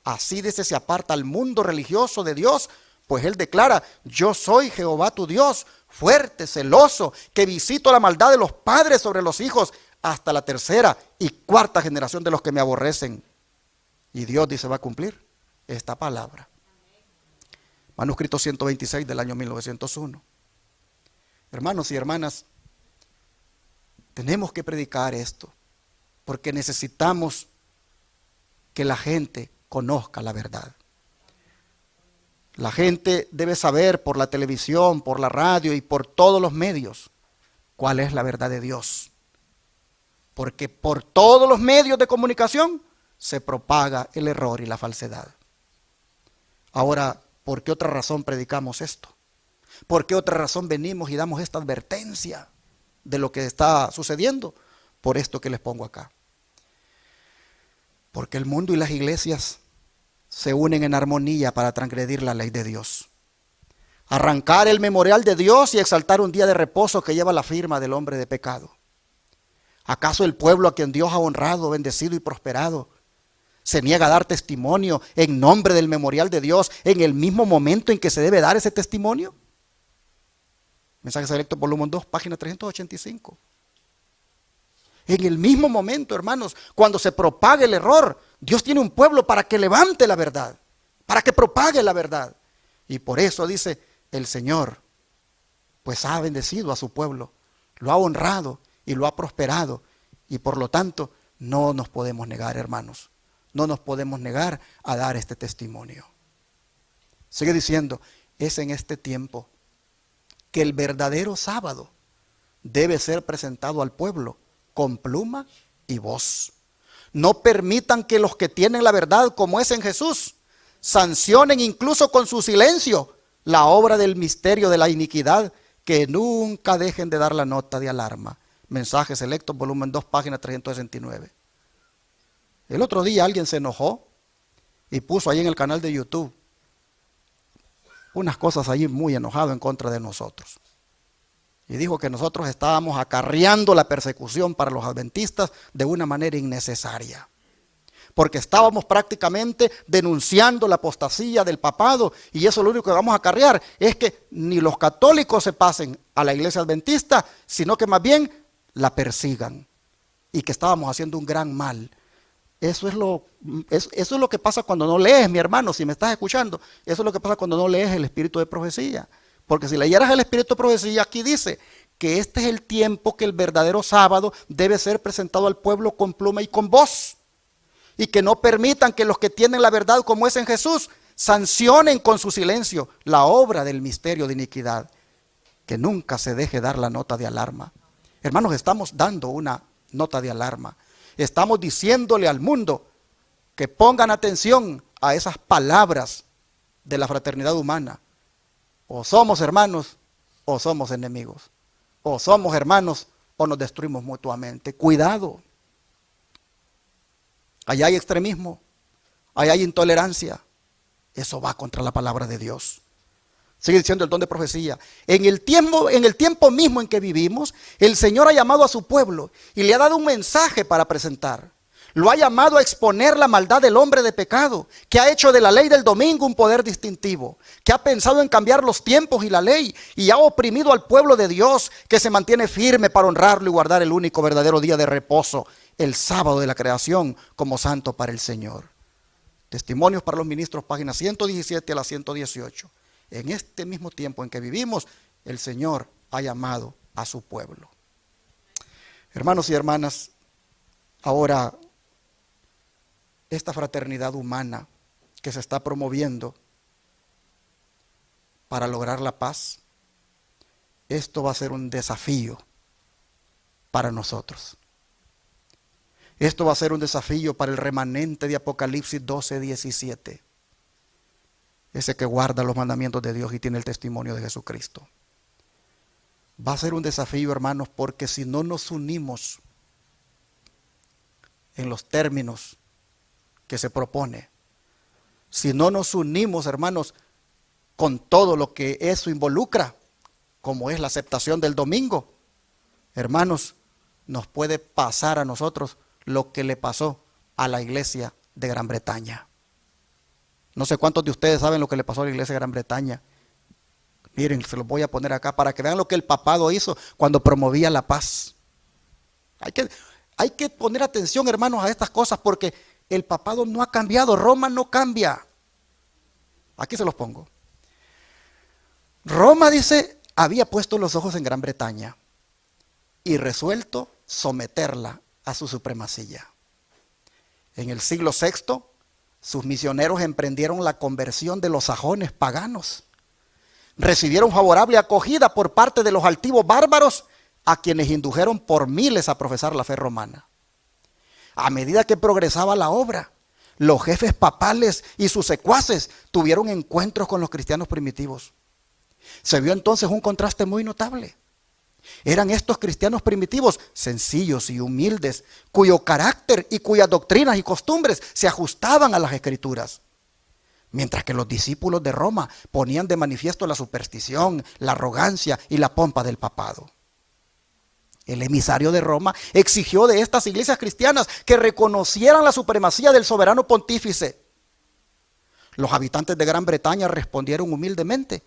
Así dice, se aparta al mundo religioso de Dios, pues Él declara, yo soy Jehová tu Dios, fuerte, celoso, que visito la maldad de los padres sobre los hijos, hasta la tercera y cuarta generación de los que me aborrecen. Y Dios dice, va a cumplir esta palabra. Manuscrito 126 del año 1901. Hermanos y hermanas, tenemos que predicar esto, porque necesitamos que la gente conozca la verdad. La gente debe saber por la televisión, por la radio y por todos los medios cuál es la verdad de Dios. Porque por todos los medios de comunicación se propaga el error y la falsedad. Ahora, ¿por qué otra razón predicamos esto? ¿Por qué otra razón venimos y damos esta advertencia de lo que está sucediendo? Por esto que les pongo acá. Porque el mundo y las iglesias se unen en armonía para transgredir la ley de Dios. Arrancar el memorial de Dios y exaltar un día de reposo que lleva la firma del hombre de pecado. ¿Acaso el pueblo a quien Dios ha honrado, bendecido y prosperado se niega a dar testimonio en nombre del memorial de Dios en el mismo momento en que se debe dar ese testimonio. Mensajes Selectos, volumen 2, página 385. En el mismo momento, hermanos, cuando se propague el error, Dios tiene un pueblo para que levante la verdad, para que propague la verdad. Y por eso dice el Señor, pues ha bendecido a su pueblo, lo ha honrado y lo ha prosperado. Y por lo tanto, no nos podemos negar, hermanos. No nos podemos negar a dar este testimonio. Sigue diciendo, es en este tiempo que el verdadero sábado debe ser presentado al pueblo con pluma y voz. No permitan que los que tienen la verdad, como es en Jesús, sancionen incluso con su silencio la obra del misterio de la iniquidad, que nunca dejen de dar la nota de alarma. Mensajes Selectos, volumen 2, página 369. El otro día alguien se enojó y puso ahí en el canal de YouTube unas cosas ahí muy enojado en contra de nosotros. Y dijo que nosotros estábamos acarreando la persecución para los adventistas de una manera innecesaria. Porque estábamos prácticamente denunciando la apostasía del papado, y eso lo único que vamos a acarrear es que ni los católicos se pasen a la iglesia adventista, sino que más bien la persigan, y que estábamos haciendo un gran mal. Eso es lo que pasa cuando no lees, mi hermano, si me estás escuchando. Eso es lo que pasa cuando no lees el espíritu de profecía. Porque si leyeras el espíritu de profecía, aquí dice que este es el tiempo que el verdadero sábado debe ser presentado al pueblo con pluma y con voz. Y que no permitan que los que tienen la verdad, como es en Jesús, sancionen con su silencio la obra del misterio de iniquidad. Que nunca se deje dar la nota de alarma. Hermanos, estamos dando una nota de alarma. Estamos diciéndole al mundo que pongan atención a esas palabras de la fraternidad humana. O somos hermanos o somos enemigos. O somos hermanos o nos destruimos mutuamente. Cuidado. Allá hay extremismo, allá hay intolerancia. Eso va contra la palabra de Dios. Sigue diciendo el don de profecía. En el tiempo mismo en que vivimos, el Señor ha llamado a su pueblo y le ha dado un mensaje para presentar. Lo ha llamado a exponer la maldad del hombre de pecado, que ha hecho de la ley del domingo un poder distintivo, que ha pensado en cambiar los tiempos y la ley, y ha oprimido al pueblo de Dios, que se mantiene firme para honrarlo y guardar el único verdadero día de reposo, el sábado de la creación, como santo para el Señor. Testimonios para los ministros, páginas 117 a la 118. En este mismo tiempo en que vivimos, el Señor ha llamado a su pueblo. Hermanos y hermanas, ahora esta fraternidad humana que se está promoviendo para lograr la paz, esto va a ser un desafío para nosotros. Esto va a ser un desafío para el remanente de Apocalipsis 12:17. Ese que guarda los mandamientos de Dios y tiene el testimonio de Jesucristo. Va a ser un desafío, hermanos, porque si no nos unimos en los términos que se propone, si no nos unimos, hermanos, con todo lo que eso involucra, como es la aceptación del domingo, hermanos, nos puede pasar a nosotros lo que le pasó a la iglesia de Gran Bretaña. No sé cuántos de ustedes saben lo que le pasó a la iglesia de Gran Bretaña. Miren, se los voy a poner acá para que vean lo que el papado hizo cuando promovía la paz. Hay que poner atención, hermanos, a estas cosas, porque el papado no ha cambiado, Roma no cambia. Aquí se los pongo. Roma, dice, había puesto los ojos en Gran Bretaña y resuelto someterla a su supremacía. En el siglo VI, sus misioneros emprendieron la conversión de los sajones paganos. Recibieron favorable acogida por parte de los altivos bárbaros, a quienes indujeron por miles a profesar la fe romana. A medida que progresaba la obra, los jefes papales y sus secuaces tuvieron encuentros con los cristianos primitivos. Se vio entonces un contraste muy notable. Eran estos cristianos primitivos sencillos y humildes, cuyo carácter y cuyas doctrinas y costumbres se ajustaban a las escrituras. Mientras que los discípulos de Roma ponían de manifiesto la superstición, la arrogancia y la pompa del papado. El emisario de Roma exigió de estas iglesias cristianas que reconocieran la supremacía del soberano pontífice. Los habitantes de Gran Bretaña respondieron humildemente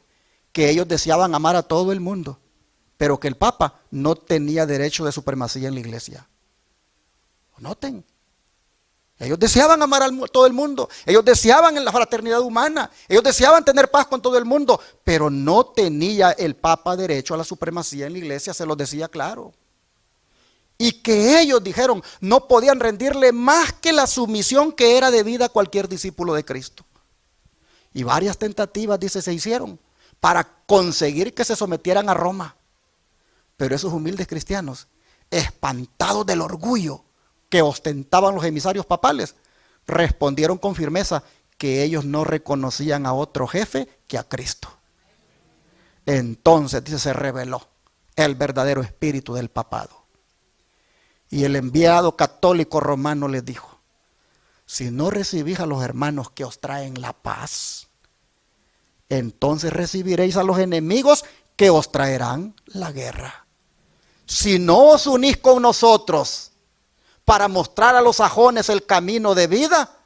que ellos deseaban amar a todo el mundo, pero que el Papa no tenía derecho de supremacía en la iglesia. Noten, ellos deseaban amar a todo el mundo, ellos deseaban en la fraternidad humana, ellos deseaban tener paz con todo el mundo, pero no tenía el Papa derecho a la supremacía en la iglesia, se los decía claro. Y que ellos dijeron, no podían rendirle más que la sumisión que era debida a cualquier discípulo de Cristo. Y varias tentativas, dice, se hicieron para conseguir que se sometieran a Roma. Pero esos humildes cristianos, espantados del orgullo que ostentaban los emisarios papales, respondieron con firmeza que ellos no reconocían a otro jefe que a Cristo. Entonces, dice, se reveló el verdadero espíritu del papado. Y el enviado católico romano les dijo, si no recibís a los hermanos que os traen la paz, entonces recibiréis a los enemigos que os traerán la guerra. Si no os unís con nosotros para mostrar a los sajones el camino de vida,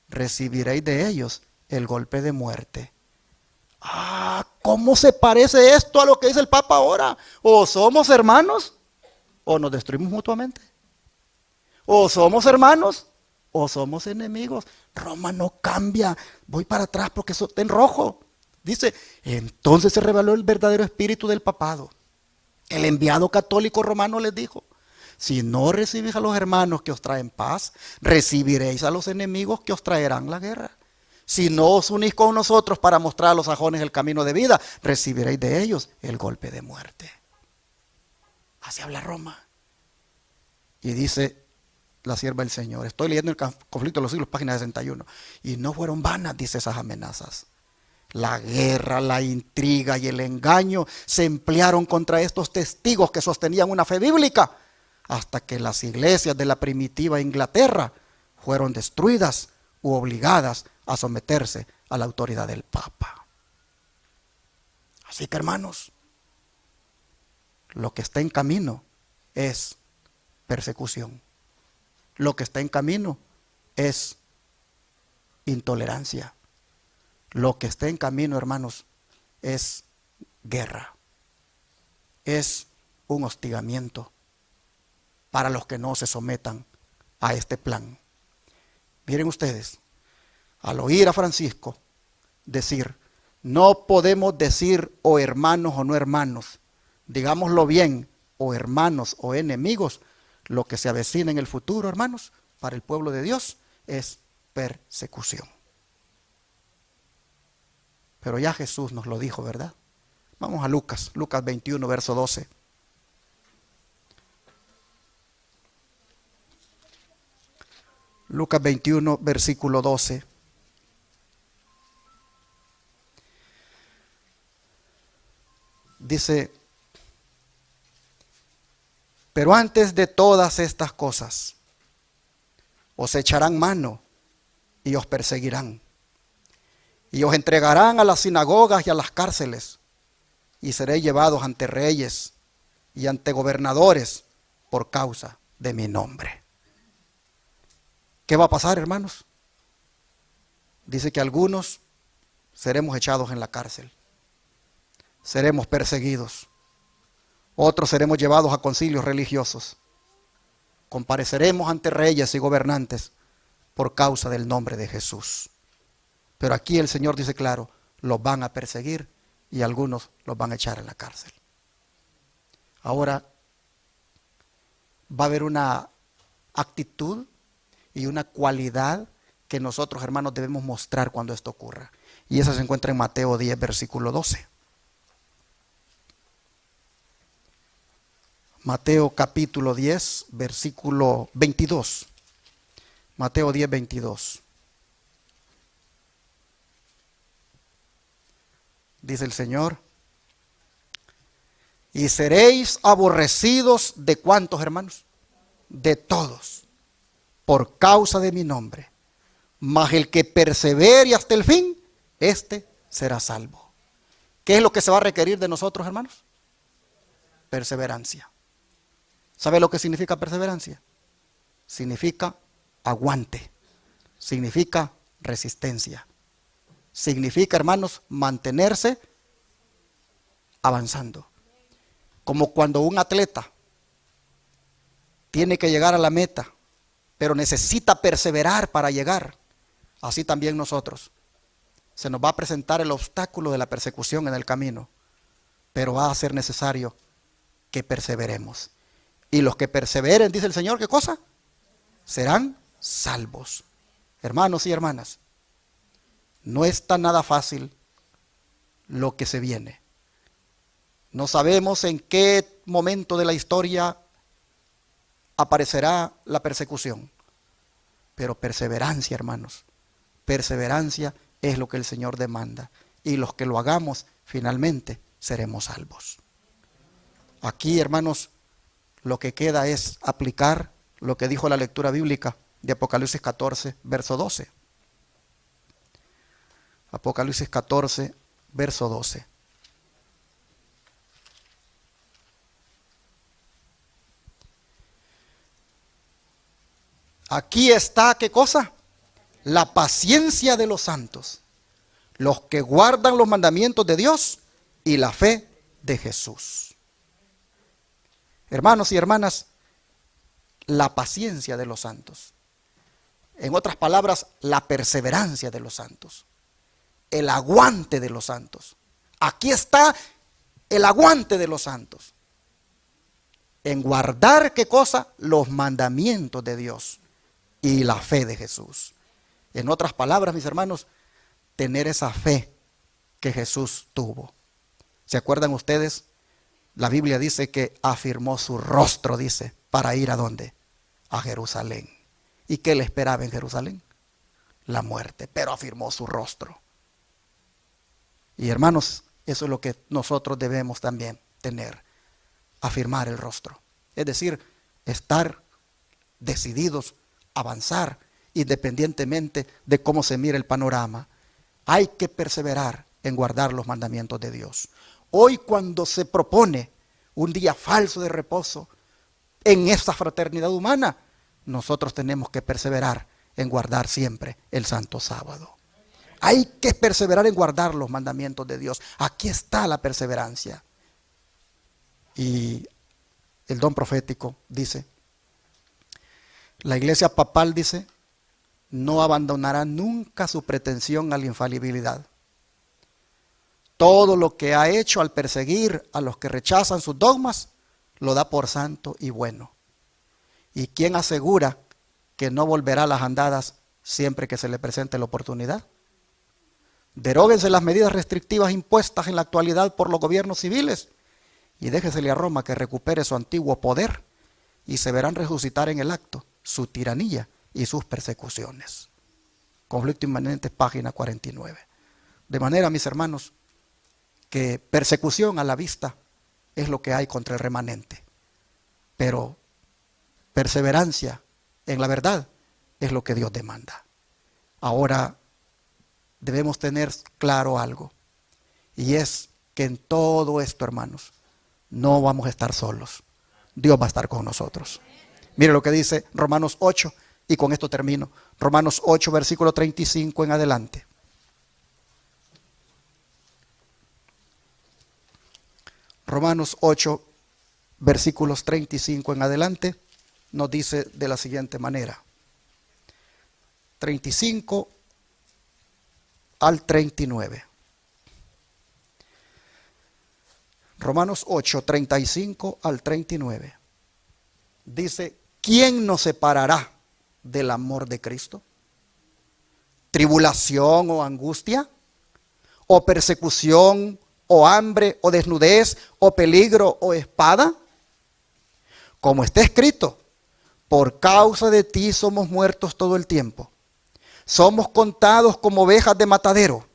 recibiréis de ellos el golpe de muerte. ¿Cómo se parece esto a lo que dice el Papa ahora? O somos hermanos o nos destruimos mutuamente. O somos hermanos o somos enemigos. Roma no cambia. Voy para atrás porque eso está en rojo. Dice, entonces se reveló el verdadero espíritu del papado. El enviado católico romano les dijo, si no recibís a los hermanos que os traen paz, recibiréis a los enemigos que os traerán la guerra. Si no os unís con nosotros para mostrar a los sajones el camino de vida, recibiréis de ellos el golpe de muerte. Así habla Roma. Y dice la sierva del Señor, estoy leyendo el conflicto de los siglos, página 61, y no fueron vanas, dice, esas amenazas. La guerra, la intriga y el engaño se emplearon contra estos testigos que sostenían una fe bíblica, hasta que las iglesias de la primitiva Inglaterra fueron destruidas u obligadas a someterse a la autoridad del Papa. Así que, hermanos, lo que está en camino es persecución. Lo que está en camino es intolerancia. Lo que está en camino, hermanos, es guerra. Es un hostigamiento para los que no se sometan a este plan. Miren ustedes, al oír a Francisco decir, no podemos decir o hermanos o no hermanos, digámoslo bien, o hermanos o enemigos, lo que se avecina en el futuro, hermanos, para el pueblo de Dios es persecución. Pero ya Jesús nos lo dijo, ¿verdad? Vamos a Lucas 21, verso 12. Lucas 21, versículo 12. Dice, pero antes de todas estas cosas, os echarán mano y os perseguirán. Y os entregarán a las sinagogas y a las cárceles, y seréis llevados ante reyes y ante gobernadores por causa de mi nombre. ¿Qué va a pasar, hermanos? Dice que algunos seremos echados en la cárcel, seremos perseguidos, otros seremos llevados a concilios religiosos, compareceremos ante reyes y gobernantes por causa del nombre de Jesús. Pero aquí el Señor dice claro, los van a perseguir y algunos los van a echar en la cárcel. Ahora va a haber una actitud y una cualidad que nosotros, hermanos, debemos mostrar cuando esto ocurra. Y esa se encuentra en Mateo 10, versículo 12. Mateo capítulo 10, versículo 22. Mateo 10, 22. Dice el Señor, y seréis aborrecidos de ¿cuántos, hermanos? De todos, por causa de mi nombre. Mas el que persevere hasta el fin, este será salvo. ¿Qué es lo que se va a requerir de nosotros, hermanos? Perseverancia. ¿Sabe lo que significa perseverancia? Significa aguante, significa resistencia, significa, hermanos, mantenerse avanzando. Como cuando un atleta tiene que llegar a la meta, pero necesita perseverar para llegar. Así también nosotros. Se nos va a presentar el obstáculo de la persecución en el camino, pero va a ser necesario que perseveremos. Y los que perseveren, dice el Señor, ¿qué cosa? Serán salvos. Hermanos y hermanas, no está nada fácil lo que se viene. No sabemos en qué momento de la historia aparecerá la persecución. Pero perseverancia, hermanos, perseverancia es lo que el Señor demanda. Y los que lo hagamos, finalmente seremos salvos. Aquí, hermanos, lo que queda es aplicar lo que dijo la lectura bíblica de Apocalipsis 14, verso 12. Apocalipsis 14, verso 12. Aquí está, ¿qué cosa? La paciencia de los santos, los que guardan los mandamientos de Dios y la fe de Jesús. Hermanos y hermanas, la paciencia de los santos. En otras palabras, la perseverancia de los santos. El aguante de los santos. Aquí está el aguante de los santos. En guardar, ¿qué cosa? Los mandamientos de Dios y la fe de Jesús. En otras palabras, mis hermanos, tener esa fe que Jesús tuvo. ¿Se acuerdan ustedes? La Biblia dice que afirmó su rostro, dice, para ir ¿a dónde? A Jerusalén. ¿Y qué le esperaba en Jerusalén? La muerte, pero afirmó su rostro. Y hermanos, eso es lo que nosotros debemos también tener, afirmar el rostro. Es decir, estar decididos a avanzar independientemente de cómo se mire el panorama. Hay que perseverar en guardar los mandamientos de Dios. Hoy, cuando se propone un día falso de reposo en esta fraternidad humana, nosotros tenemos que perseverar en guardar siempre el santo sábado. Hay que perseverar en guardar los mandamientos de Dios. Aquí está la perseverancia. Y el don profético dice, la iglesia papal dice, no abandonará nunca su pretensión a la infalibilidad. Todo lo que ha hecho al perseguir a los que rechazan sus dogmas, lo da por santo y bueno. ¿Y quién asegura que no volverá a las andadas siempre que se le presente la oportunidad? Deróguense las medidas restrictivas impuestas en la actualidad por los gobiernos civiles y déjesele a Roma que recupere su antiguo poder y se verán resucitar en el acto su tiranía y sus persecuciones. Conflicto inmanente, página 49. De manera, mis hermanos, que persecución a la vista es lo que hay contra el remanente, pero perseverancia en la verdad es lo que Dios demanda. Ahora debemos tener claro algo, y es que en todo esto, hermanos, no vamos a estar solos. Dios va a estar con nosotros. Mire lo que dice Romanos 8, y con esto termino. Romanos 8, versículo 35 en adelante. Romanos 8, versículos 35 en adelante, nos dice de la siguiente manera. 35 al 39. Romanos 8, 35 al 39. Dice, ¿quién nos separará del amor de Cristo? ¿Tribulación o angustia? ¿O persecución o hambre o desnudez o peligro o espada? Como está escrito, por causa de ti somos muertos todo el tiempo. Somos contados como ovejas de matadero.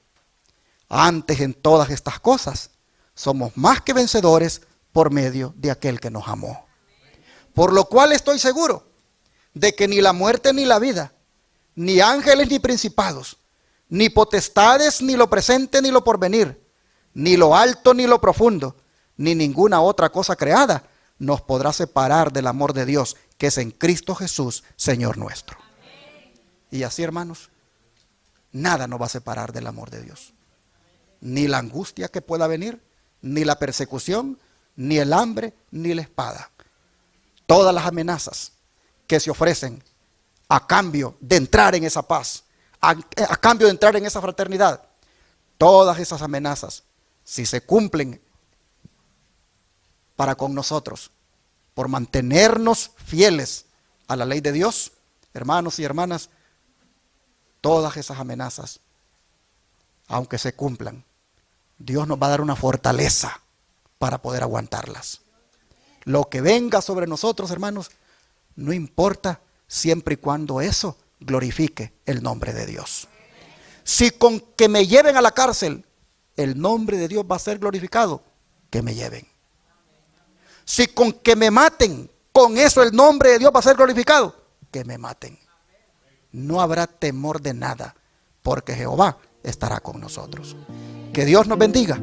Antes en todas estas cosas, somos más que vencedores por medio de aquel que nos amó. Por lo cual estoy seguro de que ni la muerte ni la vida, ni ángeles ni principados, ni potestades, ni lo presente ni lo porvenir, ni lo alto ni lo profundo, ni ninguna otra cosa creada, nos podrá separar del amor de Dios que es en Cristo Jesús, Señor nuestro? Y así, hermanos, nada nos va a separar del amor de Dios. Ni la angustia que pueda venir, ni la persecución, ni el hambre, ni la espada. Todas las amenazas que se ofrecen a cambio de entrar en esa paz, a cambio de entrar en esa fraternidad, todas esas amenazas, si se cumplen para con nosotros, por mantenernos fieles a la ley de Dios, hermanos y hermanas, todas esas amenazas, aunque se cumplan, Dios nos va a dar una fortaleza para poder aguantarlas. Lo que venga sobre nosotros, hermanos, no importa, siempre y cuando eso glorifique el nombre de Dios. Si con que me lleven a la cárcel, el nombre de Dios va a ser glorificado, que me lleven. Si con que me maten, con eso el nombre de Dios va a ser glorificado, que me maten. No habrá temor de nada, porque Jehová estará con nosotros. Que Dios nos bendiga.